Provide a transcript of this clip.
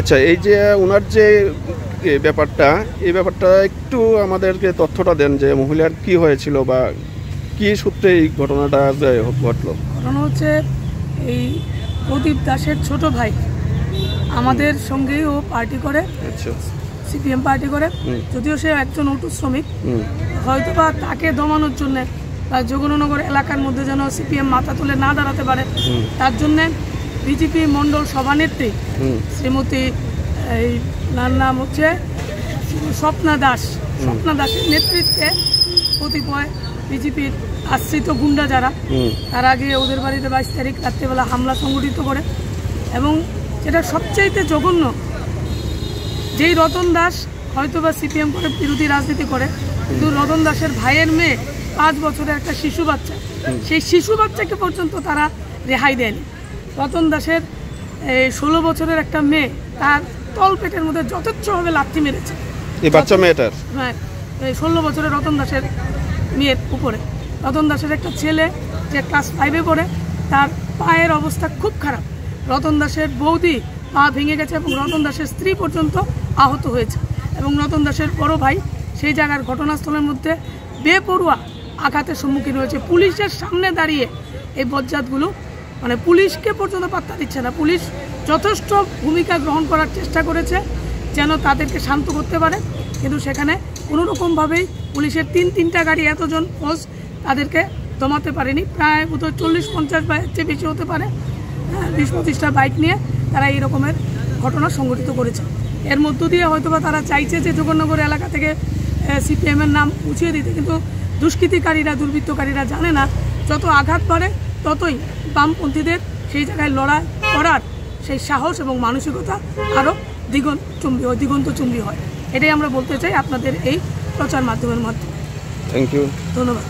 আচ্ছা, এই যে ওনার যে ব্যাপারটা, এই ব্যাপারটা একটু আমাদেরকে তথ্যটা দেন যে মহিলার কি হয়েছিল বা কি সূত্রে এই ঘটনাটা ঘটলো। ঘটনা হচ্ছে এই প্রদীপ দাসের ছোট ভাই আমাদের সঙ্গেই ও পার্টি করে, আচ্ছা, সিপিএম পার্টি করে, যদিও সে একজন অটো শ্রমিক। হয়তোবা তাকে দমানোর জন্য বা যোগনগর এলাকার মধ্যে যেন সিপিএম মাথা তুলে না দাঁড়াতে পারে, তার জন্যে বিজেপি মণ্ডল সভানেত্রী শ্রীমতী এই নাম হচ্ছে স্বপ্না দাসের নেতৃত্বে কতিপয় বিজেপির আশ্রিত গুন্ডা যারা, তার আগে ওদের বাড়িতে 22 তারিখ রাত্রেবেলা হামলা সংগঠিত করে। এবং যেটা সবচাইতে জঘন্য, যেই রতন দাস হয়তোবা সিপিএম করে বিরোধী রাজনীতি করে, কিন্তু রতন দাসের ভাইয়ের মেয়ে 5 বছরের একটা শিশু বাচ্চা, সেই শিশু বাচ্চাকে পর্যন্ত তারা রেহাই দেয়নি। রতন দাসের 16 বছরের একটা মেয়ে, তার তল পেটের মধ্যে যথেচ্ছভাবে লাথি মেরেছে এই বাচ্চা মেয়েটার। হ্যাঁ, 16 বছরের রতন দাসের মেয়ের উপরে। রতন দাসের একটা ছেলে যে ক্লাস 5-এ পড়ে, তার পায়ের অবস্থা খুব খারাপ। রতন দাসের বৌদি পা ভেঙে গেছে এবং রতন দাসের স্ত্রী পর্যন্ত আহত হয়েছে। এবং রতন দাসের বড় ভাই সেই জায়গার ঘটনাস্থলের মধ্যে বেপরোয়া আঘাতের সম্মুখীন হয়েছে। পুলিশের সামনে দাঁড়িয়ে এই বজ্জাতগুলো মানে পুলিশকে পর্যন্ত পাত্তা দিচ্ছে না। পুলিশ যথেষ্ট ভূমিকা গ্রহণ করার চেষ্টা করেছে যেন তাদেরকে শান্ত করতে পারে, কিন্তু সেখানে কোনোরকমভাবেই পুলিশের 3-3টা গাড়ি, এতজন ফোর্স তাদেরকে দমাতে পারেনি। প্রায় বোধহয় 40-50 বাইকের চেয়ে বেশি হতে পারে, 20-25টা বাইক নিয়ে তারা এই রকমের ঘটনা সংঘটিত করেছে। এর মধ্য দিয়ে হয়তোবা তারা চাইছে যে যোগনগর এলাকা থেকে সিপিএমের নাম উঠিয়ে দিতে, কিন্তু দুষ্কৃতিকারীরা, দুর্বৃত্তকারীরা জানে না যত আঘাত বাড়ে ততই বামপন্থীদের সেই জায়গায় লড়াই করার সেই সাহস এবং মানসিকতা আরও দিগন্তচুম্বী হয়। এটাই আমরা বলতে চাই আপনাদের এই প্রচার মাধ্যমের মাধ্যমে। থ্যাংক ইউ, ধন্যবাদ।